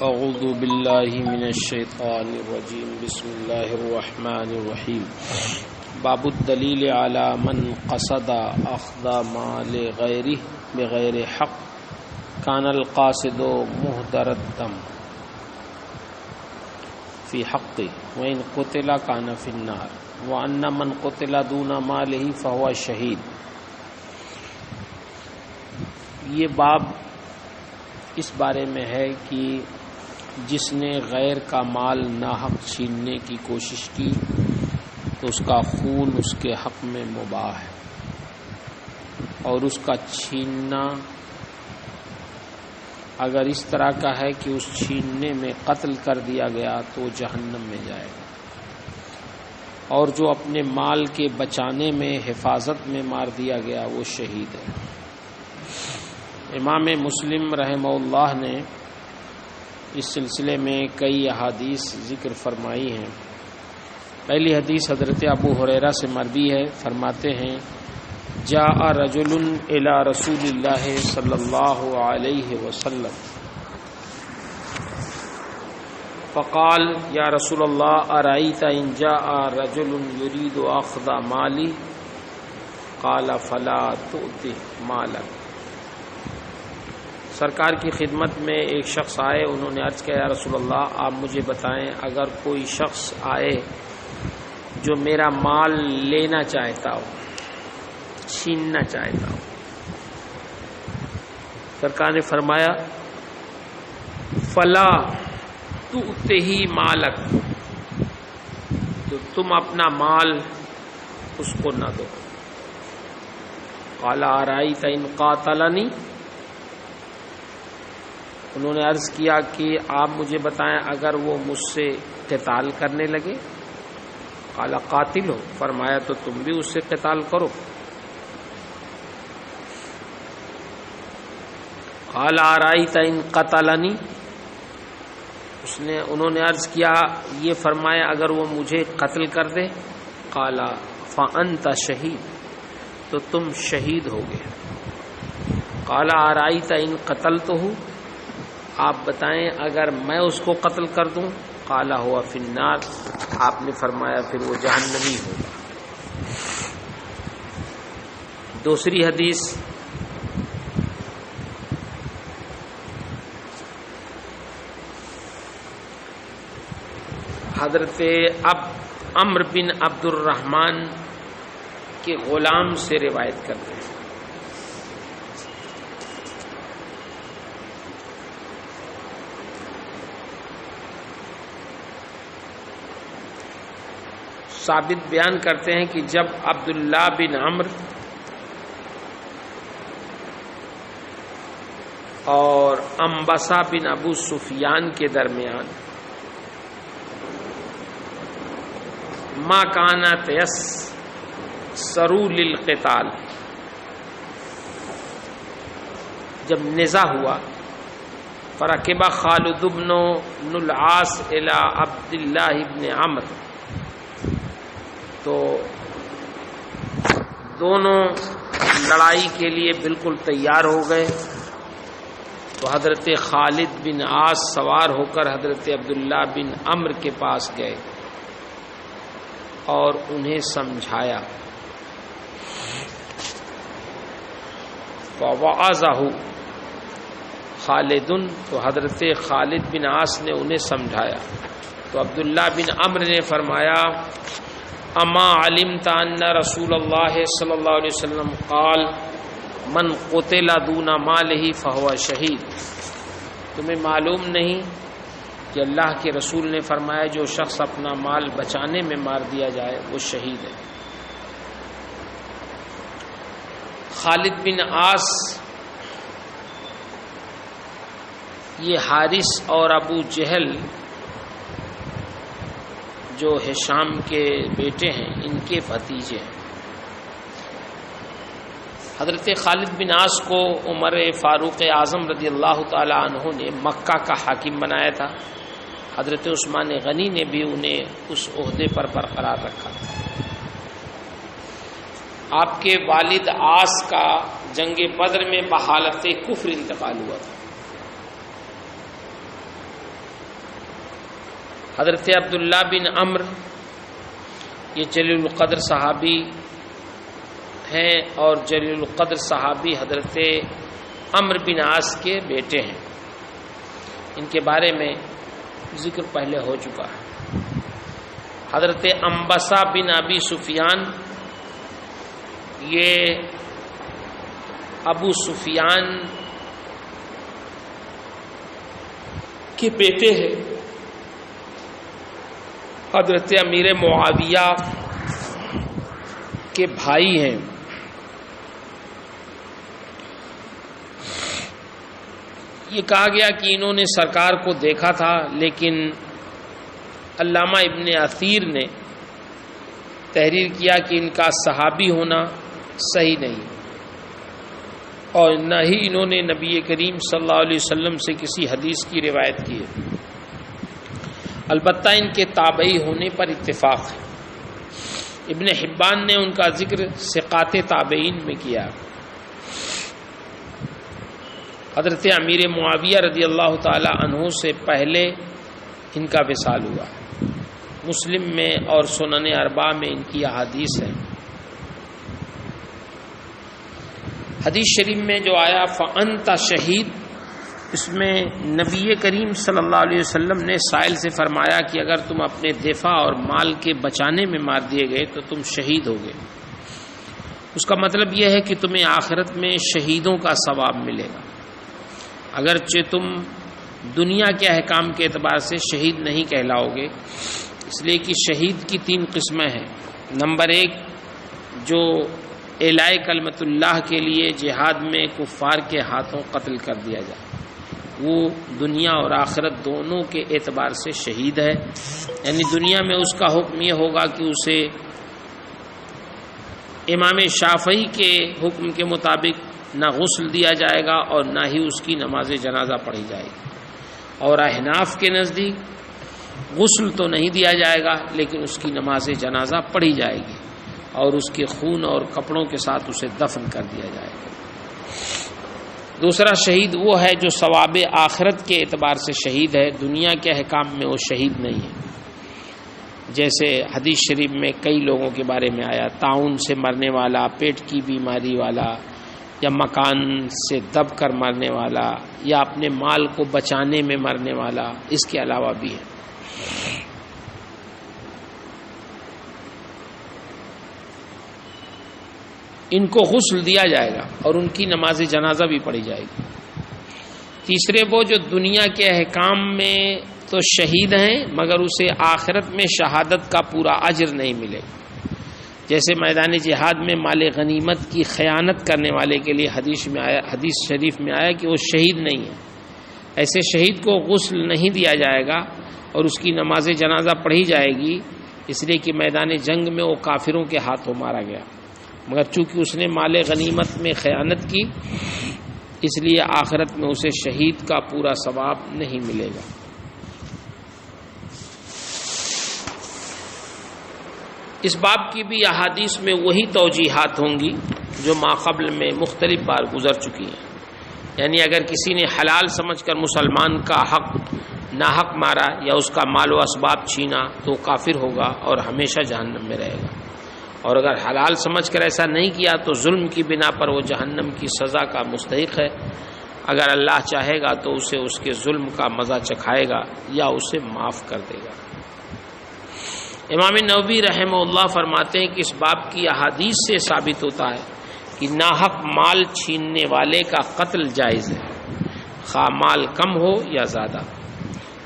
اعوذ باللہ من الشیطان الرجیم بسم اللہ الرحمن الرحیم باب الدلیل علی من قصد اخذ مال غیرہ بغیر حق کان القاصد مہدر الدم فی حقہ وان قتل کان فی النار وان من قتل دون مالہ فہو شہید۔ یہ باب اس بارے میں ہے کہ جس نے غیر کا مال ناحق چھیننے کی کوشش کی تو اس کا خون اس کے حق میں مباح ہے، اور اس کا چھیننا اگر اس طرح کا ہے کہ اس چھیننے میں قتل کر دیا گیا تو جہنم میں جائے گا، اور جو اپنے مال کے بچانے میں حفاظت میں مار دیا گیا وہ شہید ہے۔ امام مسلم رحمہ اللہ نے اس سلسلے میں کئی احادیث ذکر فرمائی ہیں۔ پہلی حدیث حضرت ابو ہریرہ سے مروی ہے، فرماتے ہیں جاء رجل الی رسول اللہ صلی اللہ علیہ وسلم فقال یا رسول اللہ ارأیت ان جاء رجل یرید اخذ مالی قال فلا تؤتہ مالک۔ سرکار کی خدمت میں ایک شخص آئے، انہوں نے عرض کیا یا رسول اللہ آپ مجھے بتائیں اگر کوئی شخص آئے جو میرا مال لینا چاہتا ہو، چھیننا چاہتا ہو۔ سرکار نے فرمایا فلا تؤتہ مالک، تو تم اپنا مال اس کو نہ دو۔ قال ارأیت ان قاتلنی، انہوں نے عرض کیا کہ آپ مجھے بتائیں اگر وہ مجھ سے قتال کرنے لگے۔ قال قاتل ہو، فرمایا تو تم بھی اس سے قتال کرو۔ قال ارأیت ان قتلنی، انہوں نے عرض کیا یہ فرمایا اگر وہ مجھے قتل کر دے۔ قال فأنت شہید، تو تم شہید ہوگے۔ قال ارأیت ان قتلتہ، آپ بتائیں اگر میں اس کو قتل کر دوں۔ قال ہوا فی النار، آپ نے فرمایا پھر وہ جہنمی ہوگا۔ دوسری حدیث حضرت عمر بن عبد الرحمن کے غلام سے روایت کرتے ہیں۔ ثابت بیان کرتے ہیں کہ جب عبداللہ بن عمر اور انبسہ بن ابو سفیان کے درمیان ما کان تیسر للقتال، جب نزاع ہوا فرکب خالد بن العاص الی عبداللہ بن عمر، تو دونوں لڑائی کے لیے بالکل تیار ہو گئے، تو حضرت خالد بن عاص سوار ہو کر حضرت عبداللہ بن عمر کے پاس گئے اور انہیں سمجھایا۔ فوعظہ خالد، تو حضرت خالد بن عاص نے انہیں سمجھایا، تو عبداللہ بن عمر نے فرمایا اما علمت ان رسول اللہ صلی اللہ علیہ وسلم قال من قتل دون مالہ فہو شہید، تمہیں معلوم نہیں کہ اللہ کے رسول نے فرمایا جو شخص اپنا مال بچانے میں مار دیا جائے وہ شہید ہے۔ خالد بن عاص یہ حارث اور ابو جہل جو ہشام کے بیٹے ہیں ان کے بھتیجے ہیں۔ حضرت خالد بن عاص کو عمر فاروق اعظم رضی اللہ تعالی عنہ نے مکہ کا حاکم بنایا تھا، حضرت عثمان غنی نے بھی انہیں اس عہدے پر برقرار رکھا۔ آپ کے والد عاص کا جنگ بدر میں بحالت کفر انتقال ہوا تھا۔ حضرت عبداللہ بن عمر یہ جلیل القدر صحابی ہیں اور جلیل القدر صحابی حضرت عمرو بن عاص کے بیٹے ہیں. ان کے بارے میں ذکر پہلے ہو چکا ہے. حضرت انبسہ بن ابی سفیان یہ ابو سفیان کے بیٹے ہیں. حضرت امیر معاویہ کے بھائی ہیں. یہ کہا گیا کہ انہوں نے سرکار کو دیکھا تھا، لیکن علامہ ابن اثیر نے تحریر کیا کہ ان کا صحابی ہونا صحیح نہیں، اور نہ ہی انہوں نے نبی کریم صلی اللہ علیہ وسلم سے کسی حدیث کی روایت کی ہے. البتہ ان کے تابعی ہونے پر اتفاق ہے. ابن حبان نے ان کا ذکر ثقات تابعین میں کیا. حضرت امیر معاویہ رضی اللہ تعالی عنہ سے پہلے ان کا وصال ہوا. مسلم میں اور سنن اربعہ میں ان کی احادیث ہے. حدیث شریف میں جو آیا فأنت شہید، اس میں نبی کریم صلی اللہ علیہ وسلم نے سائل سے فرمایا کہ اگر تم اپنے دفاع اور مال کے بچانے میں مار دیے گئے تو تم شہید ہوگے. اس کا مطلب یہ ہے کہ تمہیں آخرت میں شہیدوں کا ثواب ملے گا، اگرچہ تم دنیا کے احکام کے اعتبار سے شہید نہیں کہلاؤ گے، اس لیے کہ شہید کی 3 قسمیں ہیں. نمبر 1 جو اعلاء کلمت اللہ کے لیے جہاد میں کفار کے ہاتھوں قتل کر دیا جائے، وہ دنیا اور آخرت دونوں کے اعتبار سے شہید ہے. یعنی دنیا میں اس کا حکم یہ ہوگا کہ اسے امام شافعی کے حکم کے مطابق نہ غسل دیا جائے گا اور نہ ہی اس کی نماز جنازہ پڑھی جائے گی. اور احناف کے نزدیک غسل تو نہیں دیا جائے گا لیکن اس کی نماز جنازہ پڑھی جائے گی اور اس کے خون اور کپڑوں کے ساتھ اسے دفن کر دیا جائے گا. دوسرا شہید وہ ہے جو ثواب آخرت کے اعتبار سے شہید ہے، دنیا کے احکام میں وہ شہید نہیں ہے. جیسے حدیث شریف میں کئی لوگوں کے بارے میں آیا، طاعون سے مرنے والا، پیٹ کی بیماری والا، یا مکان سے دب کر مرنے والا، یا اپنے مال کو بچانے میں مرنے والا. اس کے علاوہ بھی ہے. ان کو غسل دیا جائے گا اور ان کی نماز جنازہ بھی پڑھی جائے گی. تیسرے وہ جو دنیا کے احکام میں تو شہید ہیں مگر اسے آخرت میں شہادت کا پورا اجر نہیں ملے. جیسے میدان جہاد میں مال غنیمت کی خیانت کرنے والے کے لیے حدیث شریف میں آیا کہ وہ شہید نہیں ہے، ایسے شہید کو غسل نہیں دیا جائے گا اور اس کی نماز جنازہ پڑھی جائے گی، اس لیے کہ میدان جنگ میں وہ کافروں کے ہاتھوں مارا گیا، مگر چونکہ اس نے مال غنیمت میں خیانت کی اس لیے آخرت میں اسے شہید کا پورا ثواب نہیں ملے گا. اس باب کی بھی احادیث میں وہی توجیحات ہوں گی جو ماقبل میں مختلف بار گزر چکی ہیں. یعنی اگر کسی نے حلال سمجھ کر مسلمان کا حق ناحق مارا یا اس کا مال و اسباب چھینا تو کافر ہوگا اور ہمیشہ جہنم میں رہے گا، اور اگر حلال سمجھ کر ایسا نہیں کیا تو ظلم کی بنا پر وہ جہنم کی سزا کا مستحق ہے. اگر اللہ چاہے گا تو اسے اس کے ظلم کا مزہ چکھائے گا یا اسے معاف کر دے گا. امام نووی رحمہ اللہ فرماتے ہیں کہ اس باب کی احادیث سے ثابت ہوتا ہے کہ ناحق مال چھیننے والے کا قتل جائز ہے، خواہ مال کم ہو یا زیادہ،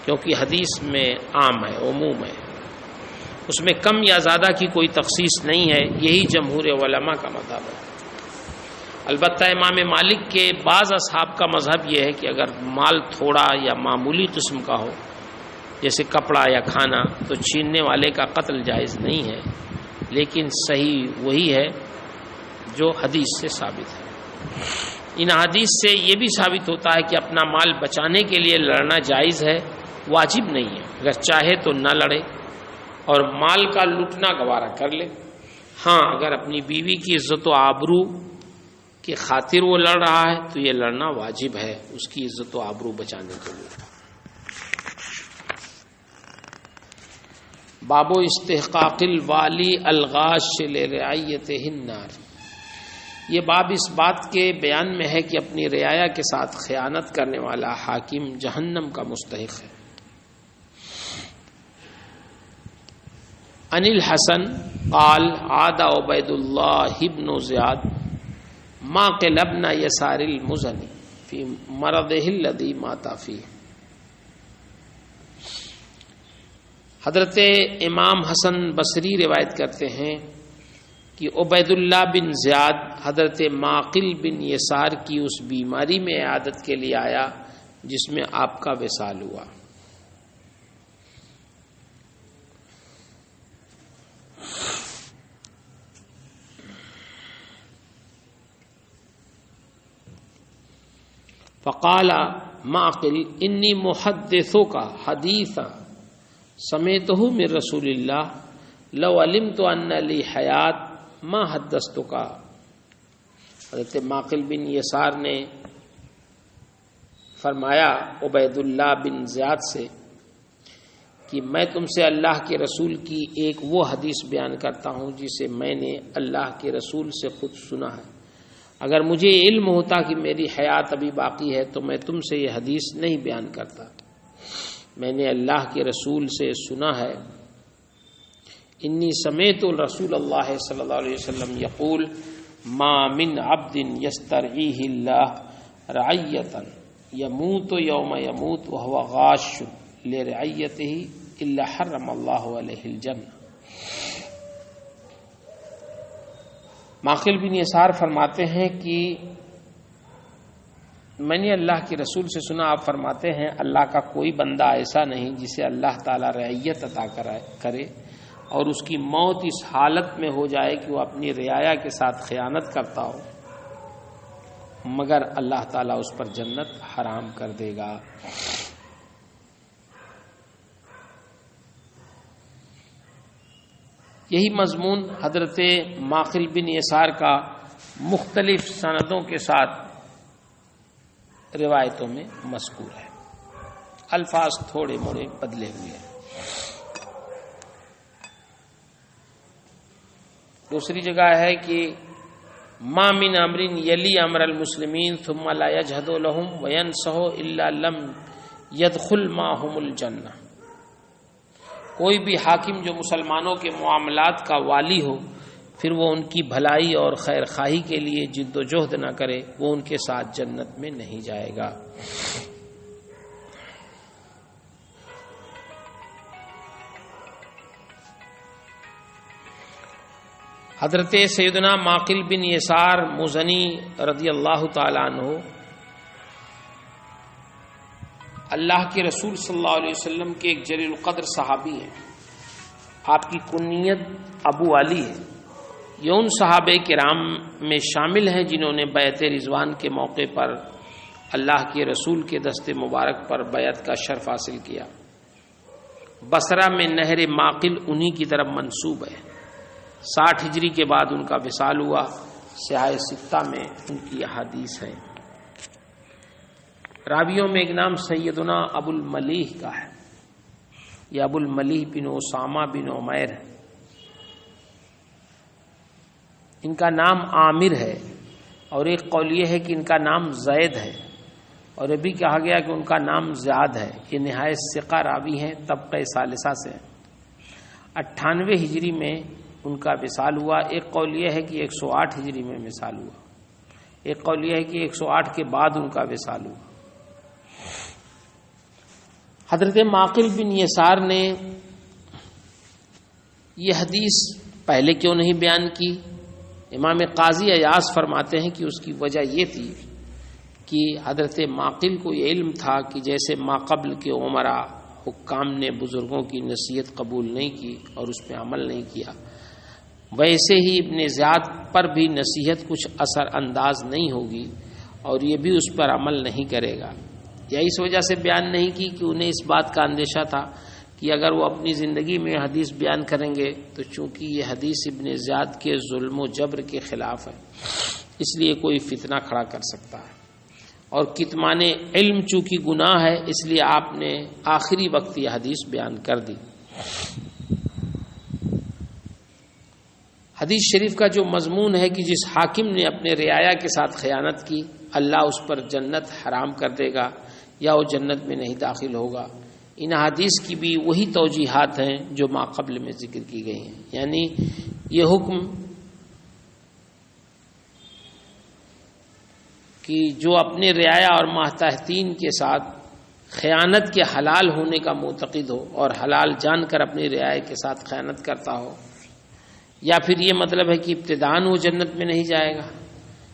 کیونکہ حدیث میں عام ہے، عموم ہے، اس میں کم یا زیادہ کی کوئی تخصیص نہیں ہے. یہی جمہور علماء کا مذہب ہے. البتہ امام مالک کے بعض اصحاب کا مذہب یہ ہے کہ اگر مال تھوڑا یا معمولی قسم کا ہو جیسے کپڑا یا کھانا تو چھیننے والے کا قتل جائز نہیں ہے، لیکن صحیح وہی ہے جو حدیث سے ثابت ہے. ان حدیث سے یہ بھی ثابت ہوتا ہے کہ اپنا مال بچانے کے لیے لڑنا جائز ہے، واجب نہیں ہے. اگر چاہے تو نہ لڑے اور مال کا لوٹنا گوارا کر لے. ہاں اگر اپنی بیوی کی عزت و آبرو کی خاطر وہ لڑ رہا ہے تو یہ لڑنا واجب ہے اس کی عزت و آبرو بچانے کے لیے. باب استحقاق الوالی الغاش لرعیتہ النار، یہ باب اس بات کے بیان میں ہے کہ اپنی رعایا کے ساتھ خیانت کرنے والا حاکم جہنم کا مستحق ہے۔ عن الحسن قال عاد عبید اللہ بن زیاد ماقل ابن یسار المزنی فی مرضہ الذی مات فیہ۔ حضرت امام حسن بصری روایت کرتے ہیں کہ عبید اللہ بن زیاد حضرت ماقل بن یسار کی اس بیماری میں عیادت کے لیے آیا جس میں آپ کا وصال ہوا۔ فقال ماقل انی محدثک حدیثا سمیتہ من رسول اللہ لو علمت ان لی حیات ما حدثتک۔ حضرت ماقل بن یسار نے فرمایا عبید اللہ بن زیاد سے کہ میں تم سے اللہ کے رسول کی ایک وہ حدیث بیان کرتا ہوں جسے میں نے اللہ کے رسول سے خود سنا ہے، اگر مجھے علم ہوتا کہ میری حیات ابھی باقی ہے تو میں تم سے یہ حدیث نہیں بیان کرتا۔ میں نے اللہ کے رسول سے سنا ہے، انی سمیت رسول اللہ صلی اللہ علیہ وسلم یقول ما من عبد یسترعیہ اللہ رعیتا یموت یوم یموت وہو غاش لرعیتہ الا حرم اللہ علیہ الجنہ۔ ماقل بن یسار فرماتے ہیں کہ میں نے اللہ کے رسول سے سنا، آپ فرماتے ہیں اللہ کا کوئی بندہ ایسا نہیں جسے اللہ تعالیٰ رعیت عطا کرے اور اس کی موت اس حالت میں ہو جائے کہ وہ اپنی رعایا کے ساتھ خیانت کرتا ہو، مگر اللہ تعالیٰ اس پر جنت حرام کر دے گا۔ یہی مضمون حضرت ماقل بن یسار کا مختلف سندوں کے ساتھ روایتوں میں مذکور ہے، الفاظ تھوڑے موڑے بدلے ہوئے ہیں۔ دوسری جگہ ہے کہ ما من امر یلی امر المسلمین ثم لا یجہد لهم وینصح الا لم یدخل معهم الجنہ۔ کوئی بھی حاکم جو مسلمانوں کے معاملات کا والی ہو پھر وہ ان کی بھلائی اور خیر خواہی کے لیے جد و جہد نہ کرے، وہ ان کے ساتھ جنت میں نہیں جائے گا۔ حضرت سیدنا ماقل بن یسار مزنی رضی اللہ تعالیٰ عنہ اللہ کے رسول صلی اللہ علیہ وسلم کے ایک جلیل القدر صحابی ہیں، آپ کی کنیت ابو علی ہے۔ یہ ان صحابہ کرام میں شامل ہیں جنہوں نے بیعت رضوان کے موقع پر اللہ کے رسول کے دست مبارک پر بیعت کا شرف حاصل کیا۔ بصرہ میں نہر ماقل انہی کی طرف منسوب ہے۔ 60 ہجری کے بعد ان کا وصال ہوا۔ سیاہ ستہ میں ان کی احادیث ہیں۔ راویوں میں ایک نام سیدنا ابو الملیح کا ہے، یہ ابو الملیح بن اسامہ بن عمیر ہے۔ ان کا نام عامر ہے، اور ایک قول یہ ہے کہ ان کا نام زید ہے، اور یہ بھی کہا گیا کہ ان کا نام زیاد ہے۔ یہ نہایت ثقہ راوی ہیں، طبقہ ثالثہ سے۔ 98 ہجری میں ان کا وصال ہوا۔ ایک قول یہ ہے کہ 108 ہجری میں وصال ہوا، ایک قول یہ ہے کہ 108 کے بعد ان کا وصال ہوا۔ حضرت ماقل بن یسار نے یہ حدیث پہلے کیوں نہیں بیان کی؟ امام قاضی ایاز فرماتے ہیں کہ اس کی وجہ یہ تھی کہ حضرت ماقل کو یہ علم تھا کہ جیسے ماقبل کے عمراء حکام نے بزرگوں کی نصیحت قبول نہیں کی اور اس پہ عمل نہیں کیا، ویسے ہی ابن زیاد پر بھی نصیحت کچھ اثر انداز نہیں ہوگی اور یہ بھی اس پر عمل نہیں کرے گا۔ یا اس وجہ سے بیان نہیں کی کہ انہیں اس بات کا اندیشہ تھا کہ اگر وہ اپنی زندگی میں حدیث بیان کریں گے تو چونکہ یہ حدیث ابن زیاد کے ظلم و جبر کے خلاف ہے، اس لیے کوئی فتنہ کھڑا کر سکتا ہے، اور کتمان علم چونکہ گناہ ہے اس لیے آپ نے آخری وقت یہ حدیث بیان کر دی۔ حدیث شریف کا جو مضمون ہے کہ جس حاکم نے اپنے رعایا کے ساتھ خیانت کی اللہ اس پر جنت حرام کر دے گا یا وہ جنت میں نہیں داخل ہوگا، ان حدیث کی بھی وہی توجیحات ہیں جو ما قبل میں ذکر کی گئی ہیں. یعنی یہ حکم کہ جو اپنے رعایا اور ماتحتین کے ساتھ خیانت کے حلال ہونے کا معتقد ہو اور حلال جان کر اپنی رعایا کے ساتھ خیانت کرتا ہو، یا پھر یہ مطلب ہے کہ ابتداءً وہ جنت میں نہیں جائے گا،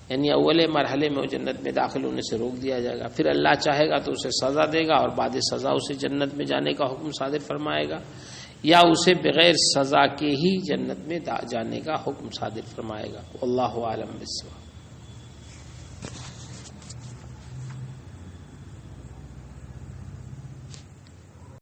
یعنی اول مرحلے میں وہ جنت میں داخل ہونے سے روک دیا جائے گا، پھر اللہ چاہے گا تو اسے سزا دے گا اور بعد سزا اسے جنت میں جانے کا حکم صادر فرمائے گا، یا اسے بغیر سزا کے ہی جنت میں جانے کا حکم صادر فرمائے گا. واللہ اعلم بالصواب.